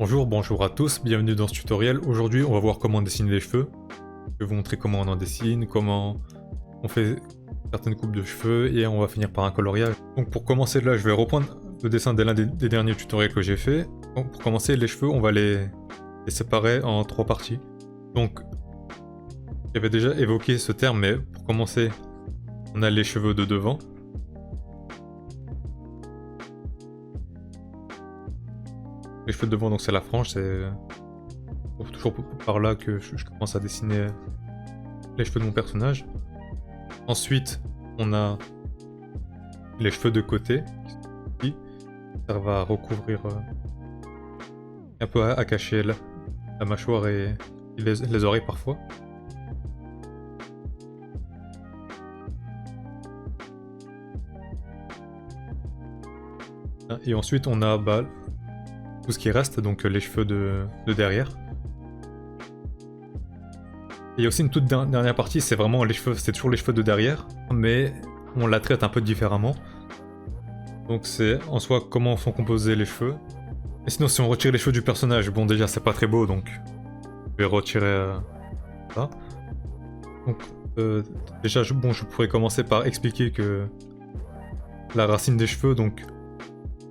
Bonjour à tous, bienvenue dans ce tutoriel. Aujourd'hui, on va voir comment dessiner les cheveux. Je vais vous montrer comment on en dessine, comment on fait certaines coupes de cheveux et on va finir par un coloriage. Donc pour commencer là, je vais reprendre le dessin de l'un des derniers tutoriels que j'ai fait. Donc pour commencer, les cheveux, on va les séparer en 3 parties. Donc, j'avais déjà évoqué ce terme, mais pour commencer, on a les cheveux de devant. Les cheveux de devant, donc c'est la frange, c'est toujours par là que je commence à dessiner les cheveux de mon personnage. Ensuite, on a les cheveux de côté, qui servent à recouvrir un peu à cacher la mâchoire et les oreilles parfois. Et ensuite, on a tout ce qui reste, donc les cheveux de derrière. Et il y a aussi une toute dernière partie, c'est vraiment les cheveux, c'est toujours les cheveux de derrière, mais on la traite un peu différemment. Donc c'est en soi comment sont composés les cheveux. Et sinon si on retire les cheveux du personnage, bon déjà c'est pas très beau donc je vais retirer ça. Donc déjà je pourrais commencer par expliquer que la racine des cheveux, donc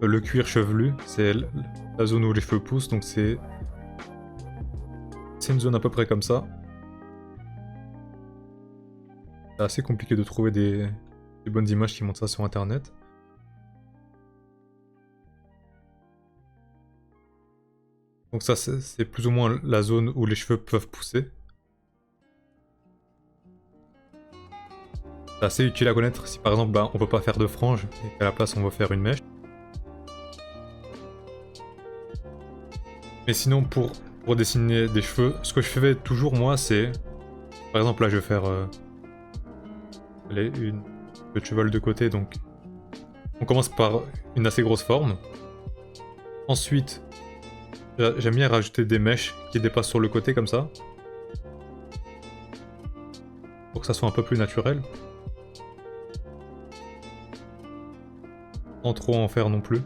le cuir chevelu, c'est la zone où les cheveux poussent, donc c'est une zone à peu près comme ça. C'est assez compliqué de trouver des bonnes images qui montrent ça sur internet. Donc ça c'est plus ou moins la zone où les cheveux peuvent pousser. C'est assez utile à connaître si par exemple on peut pas faire de frange et qu'à la place on veut faire une mèche. Mais sinon pour dessiner des cheveux, ce que je fais toujours moi c'est... Par exemple là je vais faire une de cheval de côté, donc on commence par une assez grosse forme. Ensuite j'aime bien rajouter des mèches qui dépassent sur le côté comme ça. Pour que ça soit un peu plus naturel. Sans trop en faire non plus.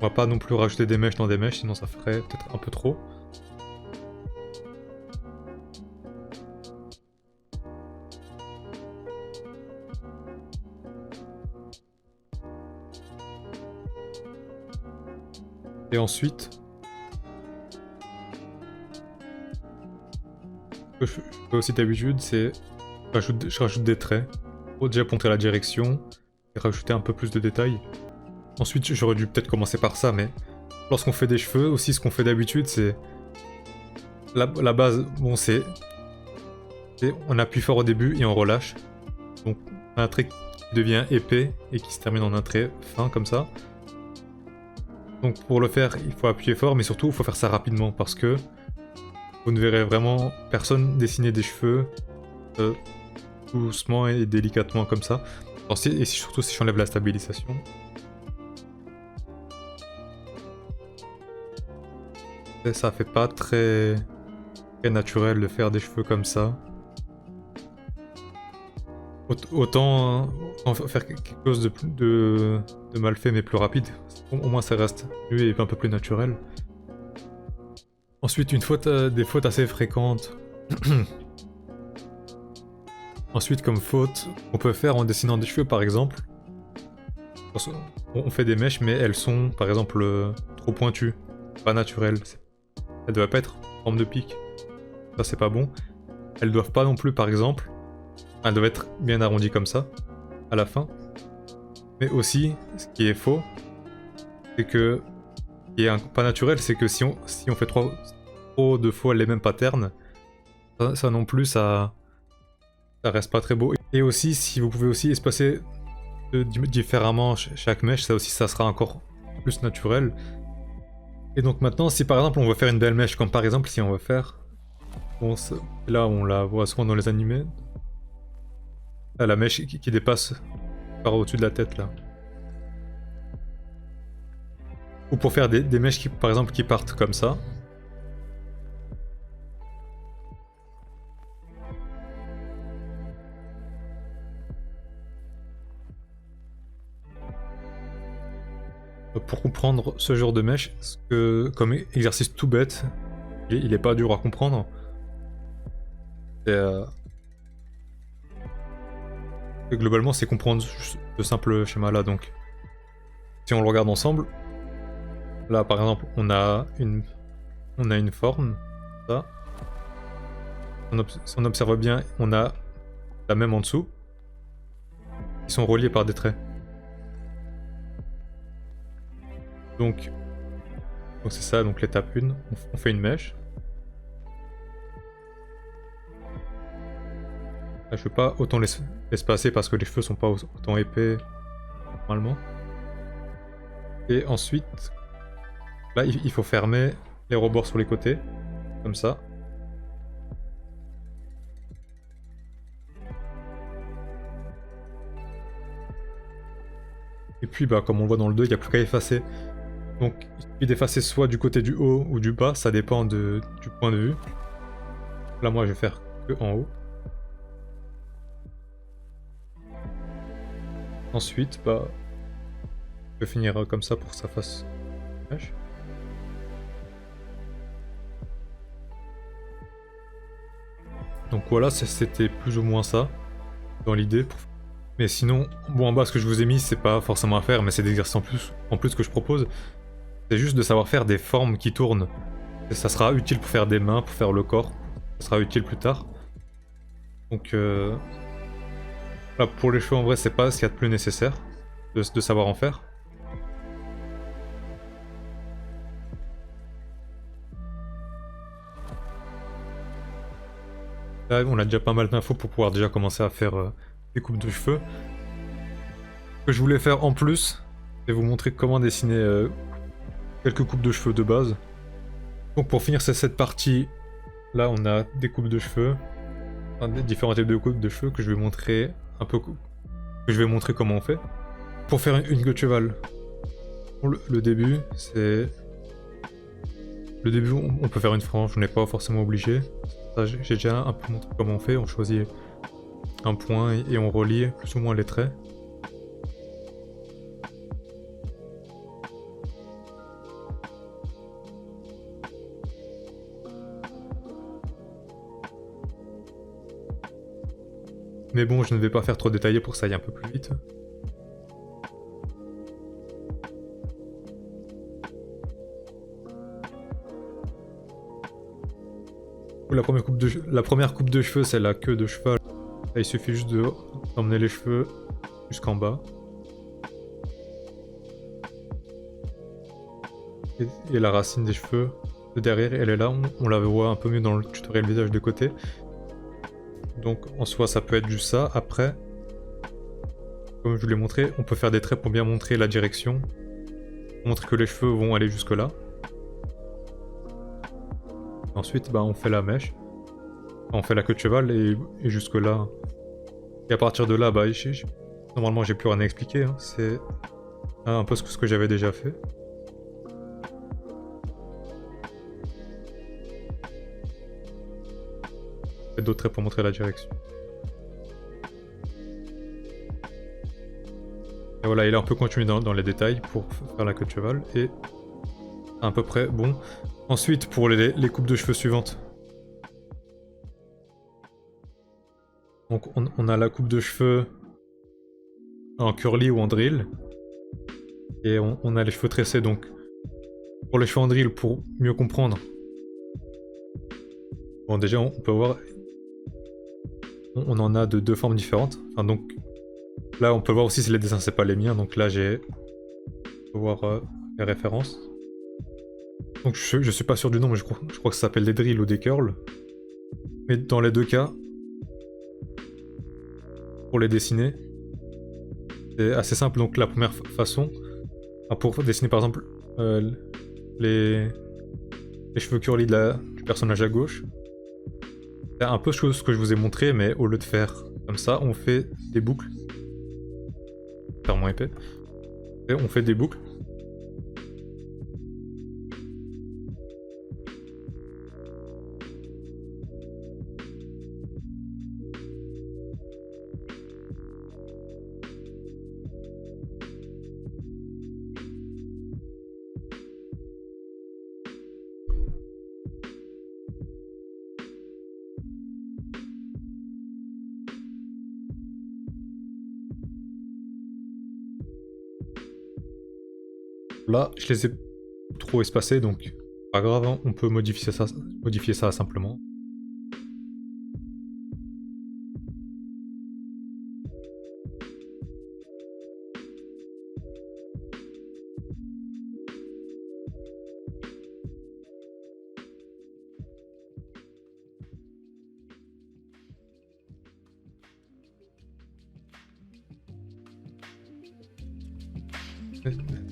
On va pas non plus rajouter des mèches dans des mèches, sinon ça ferait peut-être un peu trop. Et ensuite, ce que je fais aussi d'habitude, c'est je rajoute des traits. Pour déjà montrer la direction et rajouter un peu plus de détails. Ensuite, j'aurais dû peut-être commencer par ça, mais lorsqu'on fait des cheveux, aussi ce qu'on fait d'habitude, c'est... La base, bon, c'est... On appuie fort au début et on relâche. Donc, on a un trait qui devient épais et qui se termine en un trait fin, comme ça. Donc, pour le faire, il faut appuyer fort, mais surtout, il faut faire ça rapidement, parce que vous ne verrez vraiment personne dessiner des cheveux doucement et délicatement comme ça. Et surtout si j'enlève la stabilisation. Et ça fait pas très naturel de faire des cheveux comme ça. Autant faire quelque chose de mal fait mais plus rapide. Au moins ça reste mieux et un peu plus naturel. Ensuite des fautes assez fréquentes. Ensuite comme faute, on peut faire en dessinant des cheveux par exemple. On fait des mèches mais elles sont par exemple trop pointues, pas naturelles. Elles doivent pas être en forme de pic. Ça c'est pas bon. Elles doivent pas non plus par exemple. Elles doivent être bien arrondies comme ça, à la fin. Mais aussi, ce qui est faux, c'est que... Ce qui est pas naturel, c'est que si on fait trop de fois les mêmes patterns, ça non plus, ça reste pas très beau. Et aussi, si vous pouvez aussi espacer différemment chaque mèche, ça aussi, ça sera encore plus naturel. Et donc maintenant, si par exemple on veut faire une belle mèche, comme par exemple si on veut faire... Bon, là on la voit souvent dans les animés. Là, la mèche qui dépasse par au-dessus de la tête là. Ou pour faire des mèches qui, par exemple, qui partent comme ça. Hop. pour comprendre ce genre de mèche, comme exercice tout bête, il est pas dur à comprendre. Et globalement, c'est comprendre ce simple schéma là. Donc, si on le regarde ensemble, là par exemple, on a une forme, ça. Si on observe bien, on a la même en dessous. Ils sont reliés par des traits. Donc c'est ça, donc l'étape 1, on fait une mèche. Là, je peux pas autant l'espacer parce que les cheveux sont pas autant épais normalement. Et ensuite, là il faut fermer les rebords sur les côtés, comme ça. Et puis bah comme on le voit dans le 2, il n'y a plus qu'à effacer. Donc il suffit d'effacer soit du côté du haut ou du bas, ça dépend du point de vue. Là moi je vais faire que en haut. Ensuite, bah, je vais finir comme ça pour que ça fasse mèche. Donc voilà, c'était plus ou moins ça dans l'idée. Mais sinon, bon en bas ce que je vous ai mis, c'est pas forcément à faire, mais c'est des exercices en plus que je propose. C'est juste de savoir faire des formes qui tournent. Et ça sera utile pour faire des mains, pour faire le corps. Ça sera utile plus tard. Donc là, pour les cheveux en vrai, c'est pas ce qu'il y a de plus nécessaire de savoir en faire. Là, on a déjà pas mal d'infos pour pouvoir déjà commencer à faire des coupes de cheveux. Ce que je voulais faire en plus, c'est vous montrer comment dessiner quelques coupes de cheveux de base. Donc pour finir cette partie, là on a des coupes de cheveux, enfin, des différents types de coupes de cheveux que je vais montrer un peu, que je vais montrer comment on fait. Pour faire une queue de cheval, le début c'est... Le début on peut faire une frange, on n'est pas forcément obligé. J'ai déjà un peu montré comment on fait, on choisit un point et on relie plus ou moins les traits. Mais bon, je ne vais pas faire trop détaillé pour que ça aille un peu plus vite. La première coupe de cheveux, c'est la queue de cheval. Là, il suffit juste d'emmener les cheveux jusqu'en bas. Et la racine des cheveux de derrière, elle est là. On la voit un peu mieux dans le tutoriel visage de côté. Donc en soi, ça peut être juste ça. Après, comme je vous l'ai montré, on peut faire des traits pour bien montrer la direction. Pour montrer que les cheveux vont aller jusque là. Ensuite, bah, on fait la mèche. On fait la queue de cheval et jusque là. Et à partir de là, bah, normalement j'ai plus rien à expliquer. Hein. C'est un peu ce que j'avais déjà fait. D'autres traits pour montrer la direction. Et voilà, et là on peut continuer dans les détails pour faire la queue de cheval. Et à peu près bon. Ensuite, pour les coupes de cheveux suivantes. Donc on a la coupe de cheveux en curly ou en drill. Et on a les cheveux tressés, donc pour les cheveux en drill, pour mieux comprendre. Bon déjà on peut voir, on en a de deux formes différentes. Enfin donc là on peut voir aussi si les dessins c'est pas les miens, donc là on peut voir les références. Donc je suis pas sûr du nom, mais je crois que ça s'appelle des drills ou des curls. Mais dans les deux cas, pour les dessiner, c'est assez simple. Donc la première façon, pour dessiner par exemple les cheveux curly du personnage à gauche, c'est un peu ce que je vous ai montré, mais au lieu de faire comme ça, on fait des boucles. Faire moins épais. Et on fait des boucles. Là, je les ai trop espacés, donc pas grave, hein, on peut modifier ça simplement.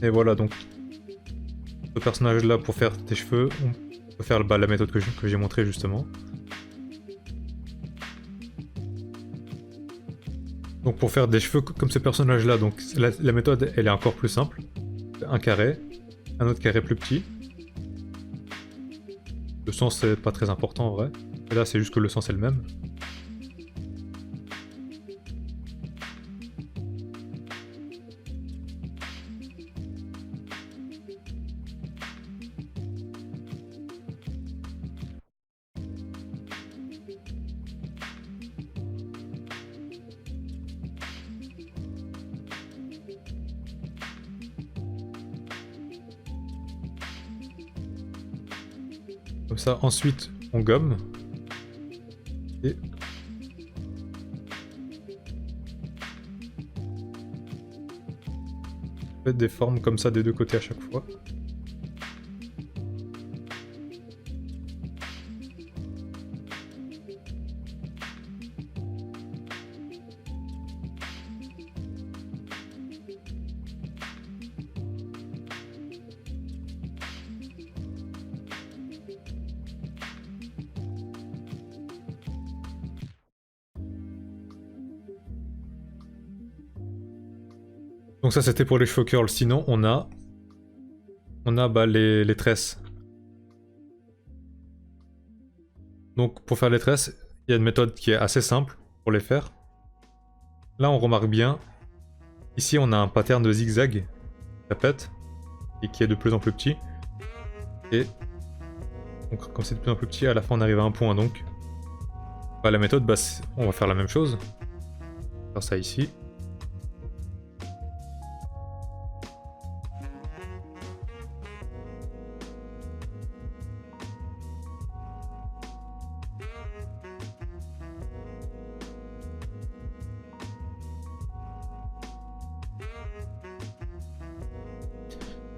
Et voilà, donc ce personnage là, pour faire tes cheveux, on peut faire la méthode que j'ai montré justement. Donc pour faire des cheveux comme ce personnage là, donc la méthode elle est encore plus simple. Un carré, un autre carré plus petit. Le sens c'est pas très important en vrai. Et là c'est juste que le sens est le même. Comme ça, ensuite on gomme. Et on fait des formes comme ça des deux côtés à chaque fois. Donc ça c'était pour les cheveux curls, sinon on a bah, les tresses. Donc pour faire les tresses, il y a une méthode qui est assez simple pour les faire. Là on remarque bien, ici on a un pattern de zigzag qui répète et qui est de plus en plus petit. Et donc comme c'est de plus en plus petit, à la fin on arrive à un point, donc bah, la méthode, bah, on va faire la même chose. On va faire ça ici.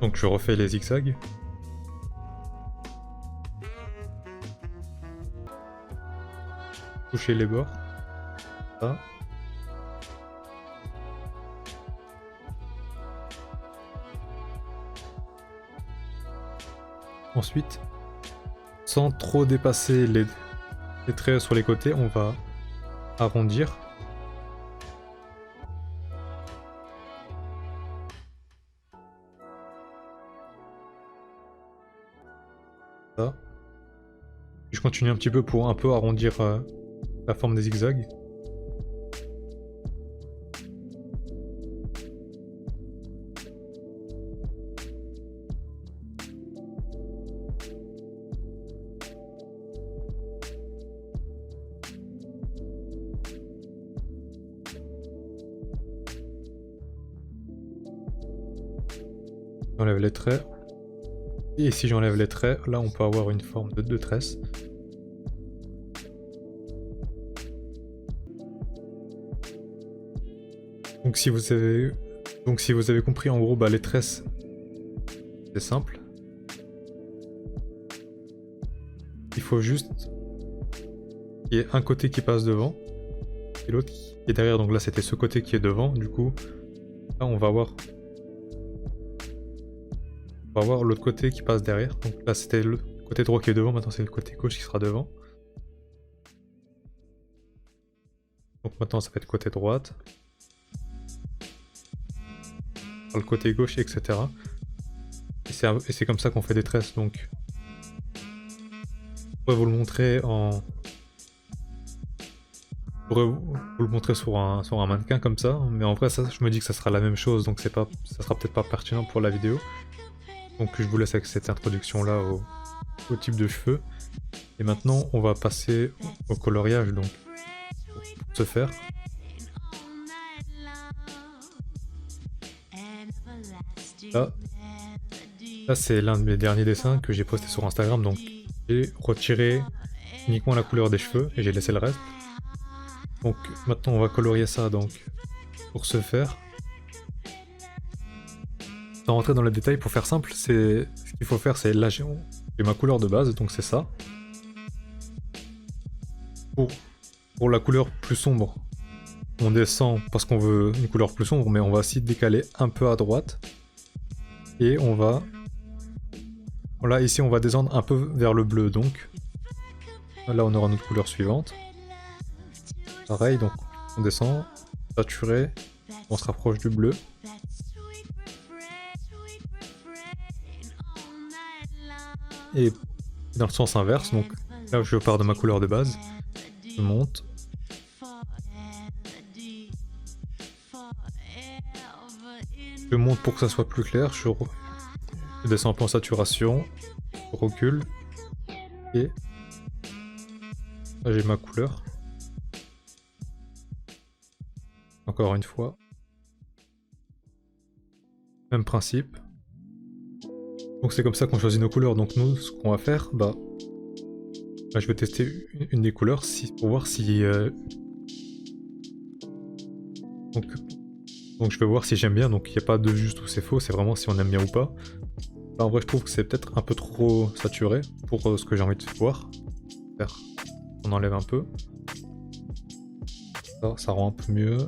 Donc je refais les zigzags. Toucher les bords. Ça. Ensuite, sans trop dépasser les traits sur les côtés, on va arrondir. Ça. Je continue un petit peu pour un peu arrondir la forme des zigzags. J'enlève les traits. Et si j'enlève les traits, là on peut avoir une forme de tresse. Donc si vous avez compris, en gros, bah, les tresses, c'est simple. Il faut juste qu'il y ait un côté qui passe devant et l'autre qui est derrière. Donc là c'était ce côté qui est devant, du coup là on va voir l'autre côté qui passe derrière. Donc là c'était le côté droit qui est devant, maintenant c'est le côté gauche qui sera devant. Donc maintenant ça va être côté droite, le côté gauche, etc. Et c'est comme ça qu'on fait des tresses. Donc je pourrais vous le montrer sur un mannequin comme ça, mais en vrai ça, je me dis que ça sera la même chose, donc ça sera peut-être pas pertinent pour la vidéo. Donc je vous laisse avec cette introduction là au type de cheveux. Et maintenant on va passer au coloriage. Donc pour ce faire, là Là c'est l'un de mes derniers dessins que j'ai posté sur Instagram, donc j'ai retiré uniquement la couleur des cheveux et j'ai laissé le reste. Donc maintenant on va colorier ça, donc pour ce faire. Sans rentrer dans les détails, pour faire simple, ce qu'il faut faire, c'est là j'ai ma couleur de base, donc c'est ça. Pour la couleur plus sombre, on descend parce qu'on veut une couleur plus sombre, mais on va aussi décaler un peu à droite. Et on va... Voilà, ici on va descendre un peu vers le bleu, donc là on aura notre couleur suivante. Pareil, donc on descend, saturé, on se rapproche du bleu. Et dans le sens inverse, donc là je pars de ma couleur de base, je monte. Je monte pour que ça soit plus clair, je descends un peu en saturation, je recule, et là j'ai ma couleur. Encore une fois. Même principe. Donc c'est comme ça qu'on choisit nos couleurs. Donc nous, ce qu'on va faire, je vais tester une des couleurs pour voir si... Donc je vais voir si j'aime bien, donc il n'y a pas de juste ou c'est faux, c'est vraiment si on aime bien ou pas. Là, en vrai je trouve que c'est peut-être un peu trop saturé pour ce que j'ai envie de voir. On enlève un peu. Ça rend un peu mieux.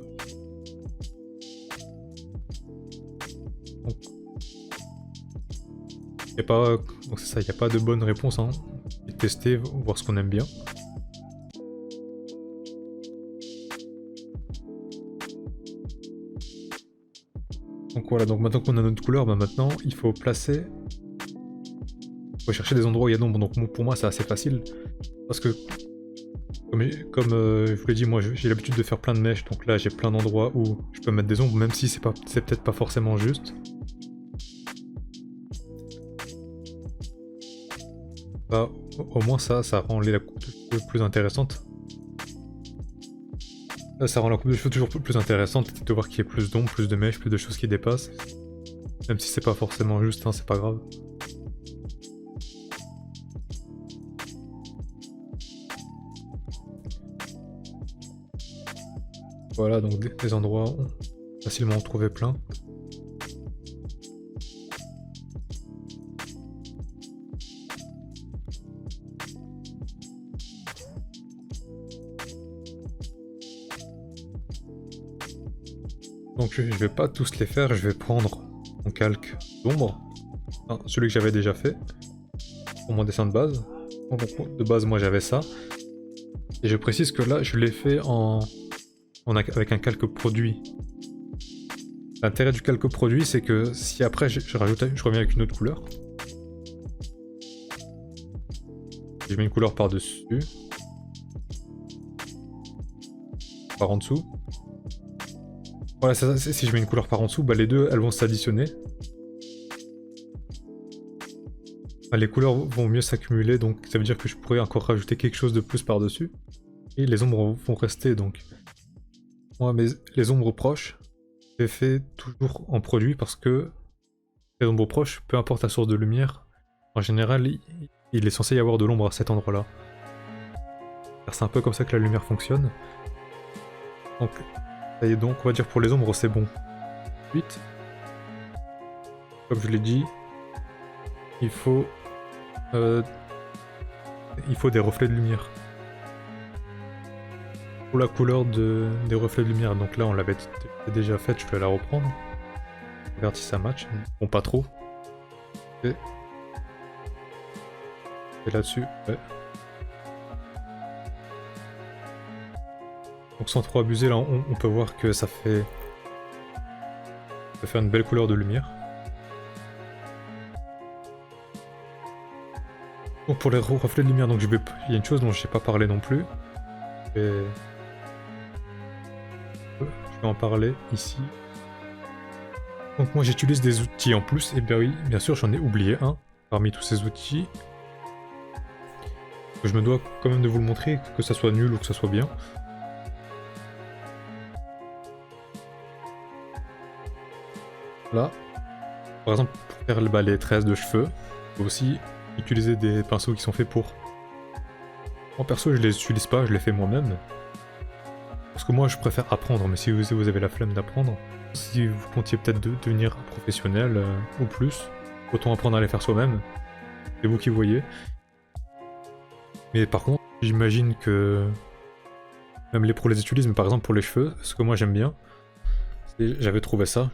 Donc c'est ça, il n'y a pas de bonne réponse, hein. Et tester, voir ce qu'on aime bien. Donc voilà, donc maintenant qu'on a notre couleur, maintenant il faut placer... Il faut chercher des endroits où il y a d'ombre, donc pour moi c'est assez facile. Parce que, comme je vous l'ai dit, moi j'ai l'habitude de faire plein de mèches, donc là j'ai plein d'endroits où je peux mettre des ombres, même si c'est peut-être pas forcément juste. Au moins ça rend la coupe de cheveux plus intéressante. Là, ça rend la coupe de cheveux toujours plus intéressante, de voir qu'il y a plus d'ombre, plus de mèches, plus de choses qui dépassent. Même si c'est pas forcément juste, hein, c'est pas grave. Voilà, donc des endroits où facilement en trouver plein. Donc je vais pas tous les faire, je vais prendre mon calque d'ombre, enfin, celui que j'avais déjà fait, pour mon dessin de base. Donc, de base moi j'avais ça. Et je précise que là je l'ai fait avec un calque produit. L'intérêt du calque produit c'est que si après je reviens avec une autre couleur. Je mets une couleur par-dessus. Par en dessous. Voilà, si je mets une couleur par en dessous, les deux elles vont s'additionner. Les couleurs vont mieux s'accumuler, donc ça veut dire que je pourrais encore rajouter quelque chose de plus par-dessus. Et les ombres vont rester, donc... Moi, les ombres proches, je les fais toujours en produit parce que les ombres proches, peu importe la source de lumière, en général, il est censé y avoir de l'ombre à cet endroit-là. C'est un peu comme ça que la lumière fonctionne. Donc on va dire pour les ombres c'est bon. Ensuite, comme je l'ai dit, il faut des reflets de lumière. Pour la couleur des reflets de lumière, donc là on l'avait déjà faite, je vais la reprendre. Regarde si ça match. Bon, pas trop. Et là-dessus, ouais. Donc sans trop abuser, là on peut voir que ça fait une belle couleur de lumière. Donc pour les reflets de lumière, donc il y a une chose dont je n'ai pas parlé non plus. Je vais en parler ici. Donc moi j'utilise des outils en plus, et bien oui, bien sûr j'en ai oublié un parmi tous ces outils. Je me dois quand même de vous le montrer, que ça soit nul ou que ça soit bien. Là, par exemple, pour faire les tresses de cheveux. On peut aussi utiliser des pinceaux qui sont faits pour. En perso, je les utilise pas, je les fais moi-même. Parce que moi, je préfère apprendre, mais si vous avez la flemme d'apprendre, si vous comptiez peut-être devenir professionnel ou plus, autant apprendre à les faire soi-même. C'est vous qui voyez. Mais par contre, j'imagine que même les pros les utilisent, mais par exemple pour les cheveux, ce que moi j'aime bien, j'avais trouvé ça,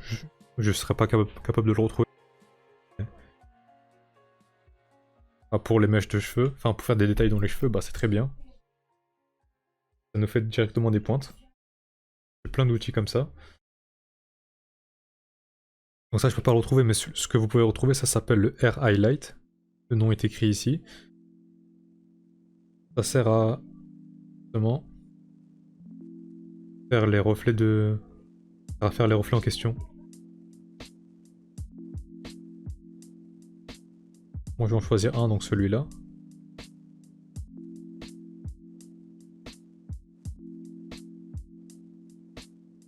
je serais pas capable de le retrouver. Ah, pour les mèches de cheveux, enfin pour faire des détails dans les cheveux, bah c'est très bien. Ça nous fait directement des pointes. J'ai plein d'outils comme ça. Donc ça je peux pas le retrouver, mais ce que vous pouvez retrouver, ça s'appelle le Hair Highlight. Le nom est écrit ici. Ça sert à justement faire les reflets faire les reflets en question. Moi je vais en choisir un, donc celui-là.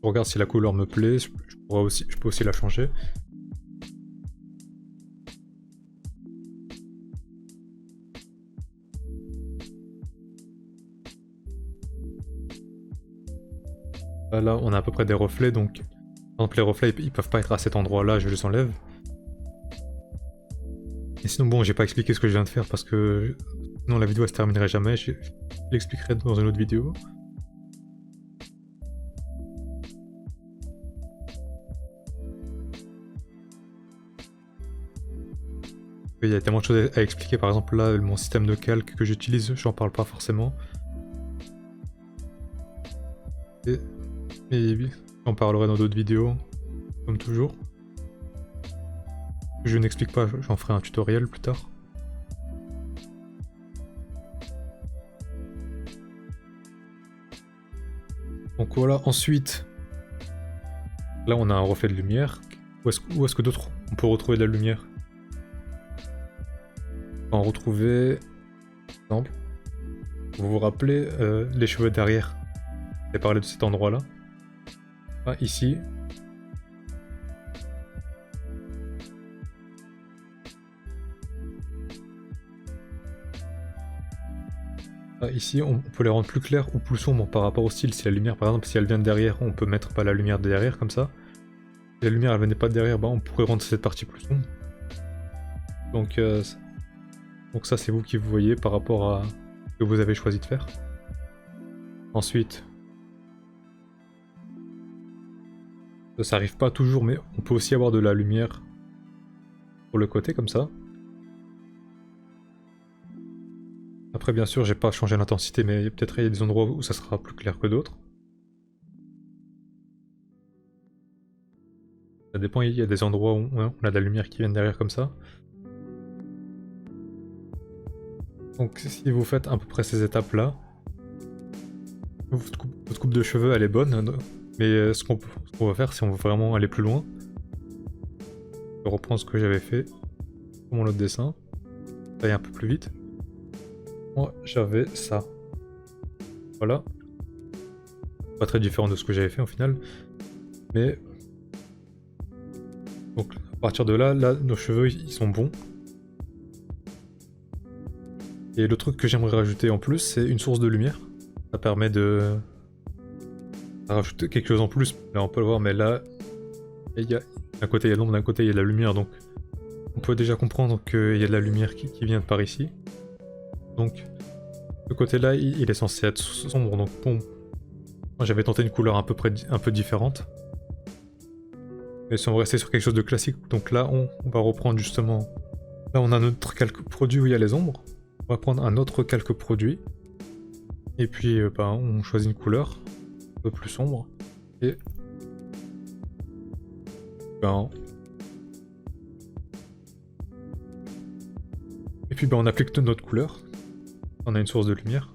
Je regarde si la couleur me plaît, je peux aussi la changer. Là on a à peu près des reflets, donc par exemple les reflets ils peuvent pas être à cet endroit là, je les enlève. Et sinon bon, j'ai pas expliqué ce que je viens de faire parce que sinon la vidéo elle se terminerait jamais, je l'expliquerai dans une autre vidéo. Il y a tellement de choses à expliquer, par exemple là mon système de calque que j'utilise, j'en parle pas forcément. Et j'en parlerai dans d'autres vidéos, comme toujours. Je n'explique pas, j'en ferai un tutoriel plus tard. Donc voilà, ensuite, là on a un reflet de lumière. Où est-ce que d'autres on peut retrouver de la lumière? On va retrouver, par exemple, vous vous rappelez les cheveux derrière. J'ai parlé de cet endroit-là. Ah, ici. Ah, ici, on peut les rendre plus clairs ou plus sombres par rapport au style. Si la lumière, par exemple, si elle vient de derrière, on peut mettre pas la lumière de derrière comme ça. Si la lumière elle venait pas de derrière, bah, on pourrait rendre cette partie plus sombre. Donc ça, c'est vous qui vous voyez par rapport à ce que vous avez choisi de faire. Ensuite, ça arrive pas toujours, mais on peut aussi avoir de la lumière sur le côté comme ça. Après, bien sûr, j'ai pas changé l'intensité, mais peut-être il y a des endroits où ça sera plus clair que d'autres. Ça dépend, il y a des endroits où on a de la lumière qui vient derrière comme ça. Donc si vous faites à peu près ces étapes-là, votre coupe de cheveux elle est bonne, mais ce qu'on va faire si on veut vraiment aller plus loin, je reprends ce que j'avais fait sur mon autre dessin, ça aille un peu plus vite. Moi j'avais ça. Voilà. Pas très différent de ce que j'avais fait au final, mais donc à partir de là, nos cheveux ils sont bons. Et le truc que j'aimerais rajouter en plus, c'est une source de lumière. Ça permet de rajouter quelque chose en plus. Là on peut le voir, mais là, d'un côté il y a l'ombre, d'un côté il y a de la lumière, donc on peut déjà comprendre qu'il y a de la lumière qui vient de par ici. Donc ce côté-là, il est censé être sombre, donc bon, moi j'avais tenté une couleur un peu différente. Mais si on va rester sur quelque chose de classique, donc là on va reprendre justement... Là on a notre calque produit où il y a les ombres. On va prendre un autre calque produit. Et puis on choisit une couleur un peu plus sombre. Et puis on applique notre couleur. On a une source de lumière.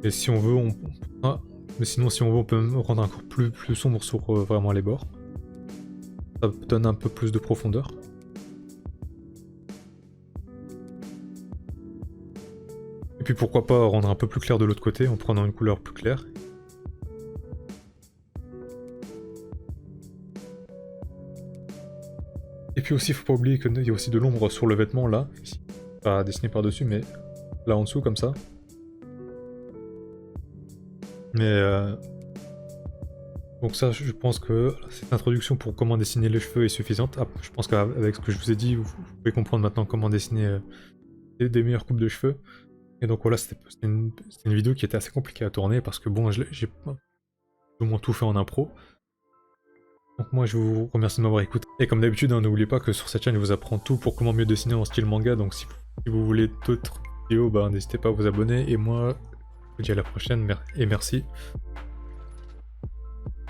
Et si on veut, mais sinon si on veut, on peut rendre encore plus sombre sur vraiment les bords. Ça donne un peu plus de profondeur. puis pourquoi pas rendre un peu plus clair de l'autre côté en prenant une couleur plus claire. Et puis aussi, faut pas oublier qu'il y a aussi de l'ombre sur le vêtement là, ici. Pas dessiné par-dessus, mais là en dessous comme ça. Mais donc ça, je pense que cette introduction pour comment dessiner les cheveux est suffisante. Ah, je pense qu'avec ce que je vous ai dit, vous pouvez comprendre maintenant comment dessiner des meilleures coupes de cheveux. Et donc voilà, c'était une vidéo qui était assez compliquée à tourner parce que bon, j'ai au moins tout fait en impro. Donc moi je vous remercie de m'avoir écouté. Et comme d'habitude, hein, n'oubliez pas que sur cette chaîne, je vous apprends tout pour comment mieux dessiner en style manga. Donc si vous voulez d'autres vidéos, bah, n'hésitez pas à vous abonner. Et moi, je vous dis à la prochaine et merci.